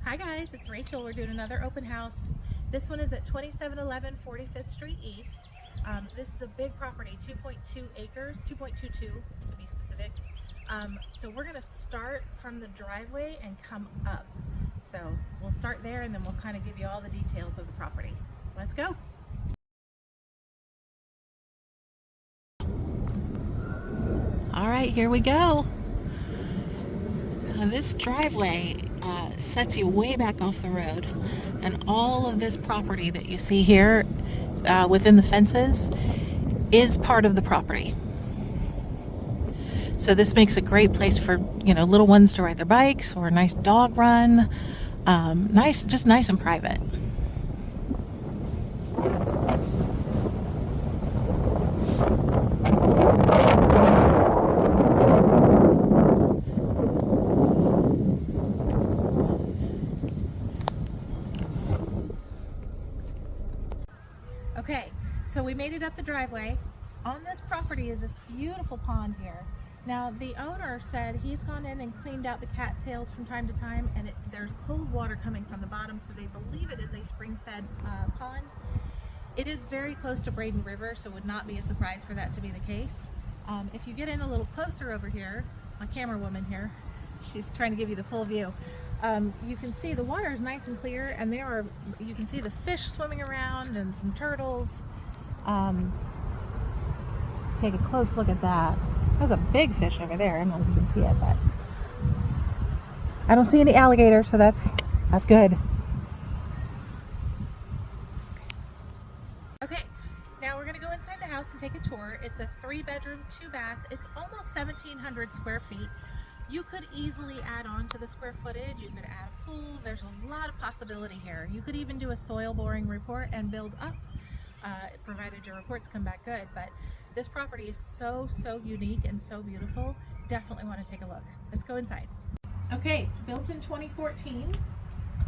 Hi guys, it's Rachel. We're doing another open house. This one is at 2711 45th Street East. This is a big property, 2.2 acres, 2.22 to be specific. So we're going to start from the driveway and come up. So we'll start there and then we'll kind of give you all the details of the property. Let's go. All right, here we go. This driveway sets you way back off the road, and all of this property that you see here within the fences is part of the property. So this makes a great place for, you know, little ones to ride their bikes or a nice dog run. Just nice and private. Okay, so we made it up the driveway. On this property is this beautiful pond here. Now the owner said he's gone in and cleaned out the cattails from time to time, and there's cold water coming from the bottom, so they believe it is a spring-fed pond. It is very close to Bradenton River, so it would not be a surprise for that to be the case. If you get in a little closer over here, my camera woman here, she's trying to give you the full view. You can see the water is nice and clear, and you can see the fish swimming around and some turtles. Take a close look at that. There's a big fish over there. I don't know if you can see it, but I don't see any alligators, so that's good. Okay, now we're gonna go inside the house and take a tour. It's a 3-bedroom, 2-bath. It's almost 1,700 square feet. You could easily add on to the square footage. You could add a pool. There's a lot of possibility here. You could even do a soil boring report and build up, provided your reports come back good. But this property is so unique and so beautiful. Definitely want to take a look. Let's go inside. Okay, built in 2014.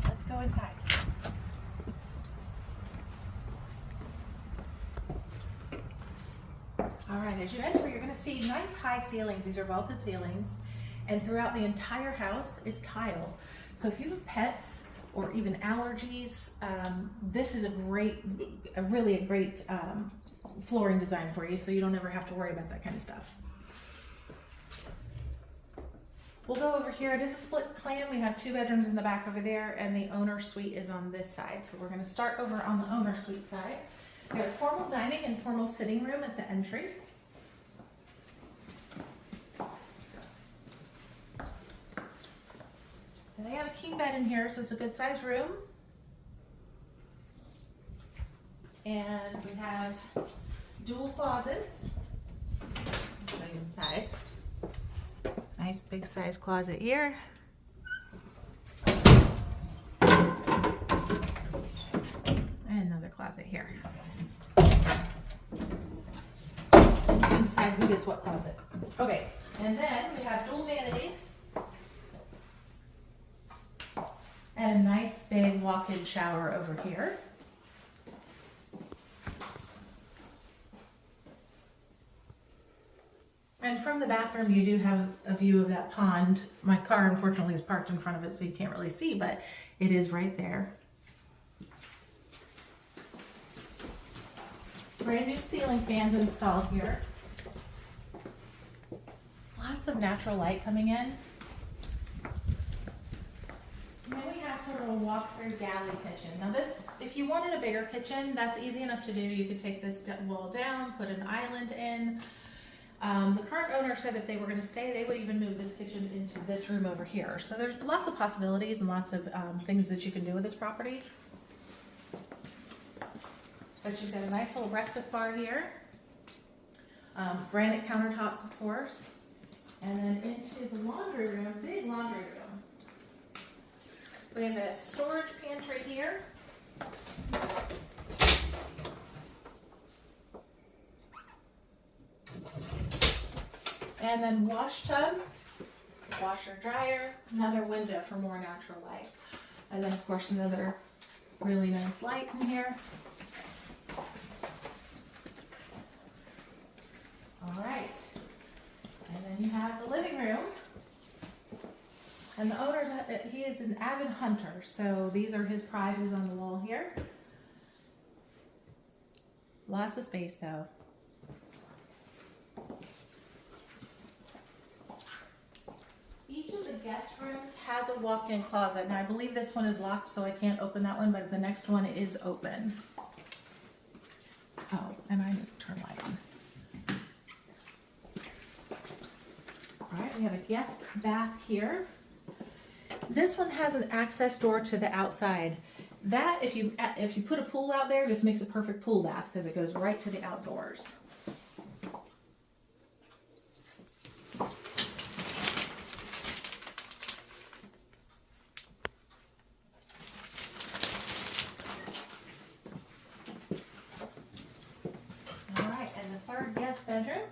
Let's go inside. All right, as you enter, you're going to see nice high ceilings. These are vaulted ceilings, and throughout the entire house is tile. So if you have pets or even allergies, this is a really great flooring design for you, so you don't ever have to worry about that kind of stuff. We'll go over here. It is a split plan. We have 2 bedrooms in the back over there, and the owner suite is on this side. So we're going to start over on the owner suite side. We have a formal dining and formal sitting room at the entry. And they have a king bed in here, so it's a good sized room. And we have dual closets. Going inside. Nice big size closet here. And another closet here. And you can decide who gets what closet. Okay, and then we have dual vanities. And a nice big walk-in shower over here. And from the bathroom, you do have a view of that pond. My car, unfortunately, is parked in front of it, so you can't really see, but it is right there. Brand new ceiling fans installed here. Lots of natural light coming in. And then we have sort of a walk-through galley kitchen. Now this, if you wanted a bigger kitchen, that's easy enough to do. You could take this wall down, put an island in. The current owner said if they were going to stay, they would even move this kitchen into this room over here. So there's lots of possibilities and lots of things that you can do with this property. But you've got a nice little breakfast bar here. Granite countertops, of course. And then into the laundry room, big laundry room. We have a storage pantry here. And then wash tub, washer dryer, another window for more natural light. And then of course another really nice light in here. All right. And then you have the living room. And the owner's, he is an avid hunter, so these are his prizes on the wall here. Lots of space though. Each of the guest rooms has a walk-in closet. Now I believe this one is locked, so I can't open that one, but the next one is open. Oh, and I need to turn light on. All right, we have a guest bath here. This one has an access door to the outside. That, if you put a pool out there, this makes a perfect pool bath because it goes right to the outdoors. All right, and the third guest bedroom.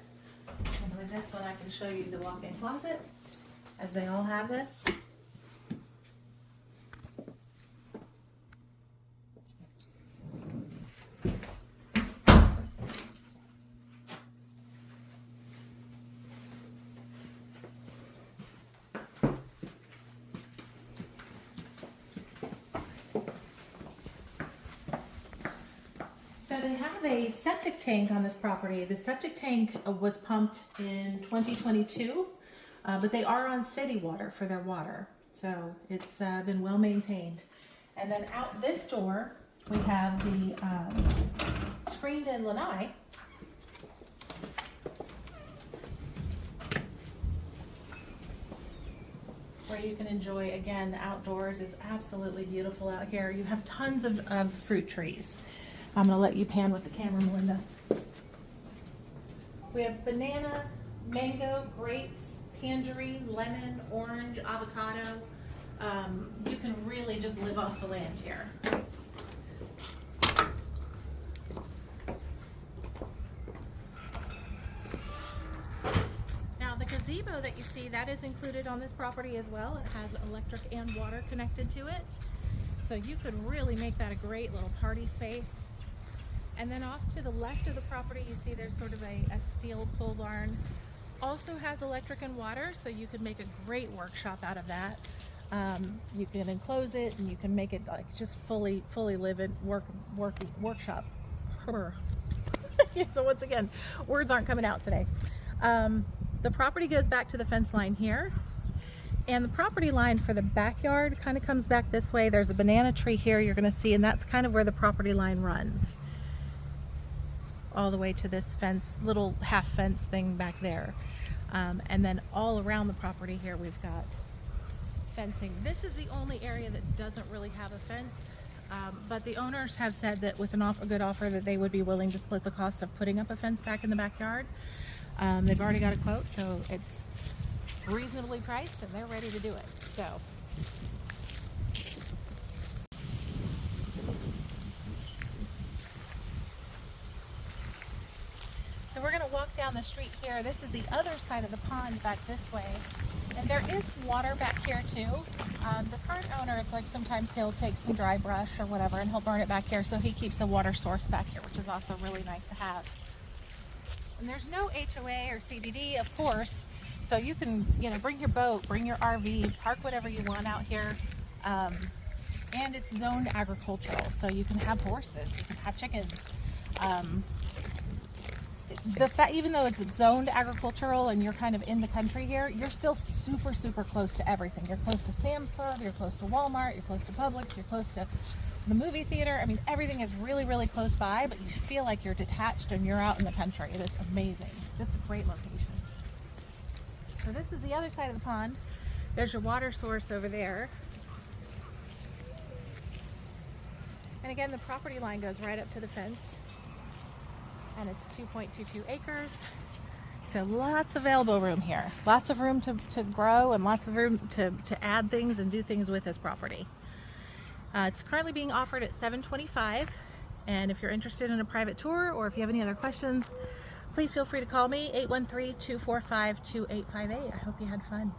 And with this one, I can show you the walk-in closet, as they all have this. So they have a septic tank on this property. The septic tank was pumped in 2022, but they are on city water for their water. So it's been well maintained. And then out this door, we have the screened-in lanai. Where you can enjoy, again, the outdoors is absolutely beautiful out here. You have tons of fruit trees. I'm going to let you pan with the camera, Melinda. We have banana, mango, grapes, tangerine, lemon, orange, avocado. You can really just live off the land here. Now the gazebo that you see, that is included on this property as well. It has electric and water connected to it. So you could really make that a great little party space. And then off to the left of the property, you see there's sort of a steel pole barn. Also has electric and water, so you could make a great workshop out of that. You can enclose it, and you can make it like just fully live it workshop. So once again, words aren't coming out today. The property goes back to the fence line here, and the property line for the backyard kind of comes back this way. There's a banana tree here you're going to see, and that's kind of where the property line runs. All the way to this fence, little half fence thing back there. And then all around the property here we've got fencing. This is the only area that doesn't really have a fence, but the owners have said that with a good offer that they would be willing to split the cost of putting up a fence back in the backyard. They've already got a quote, so it's reasonably priced and they're ready to do it. So we're going to walk down the street here. This is the other side of the pond back this way. And there is water back here too. The current owner, it's like sometimes he'll take some dry brush or whatever and he'll burn it back here. So he keeps a water source back here, which is also really nice to have. And there's no HOA or CDD, of course. So you can, bring your boat, bring your RV, park whatever you want out here. And it's zoned agricultural. So you can have horses, you can have chickens. Even though it's zoned agricultural and you're kind of in the country here, you're still super close to everything. You're close to Sam's Club, you're close to Walmart, you're close to Publix, you're close to the movie theater. I mean, everything is really close by, but you feel like you're detached and you're out in the country. It is amazing. Just a great location. So this is the other side of the pond. There's your water source over there. And again, the property line goes right up to the fence. And it's 2.22 acres. So lots of elbow room here. Lots of room to grow and lots of room to add things and do things with this property. It's currently being offered at $725. And if you're interested in a private tour or if you have any other questions, please feel free to call me, 813-245-2858. I hope you had fun.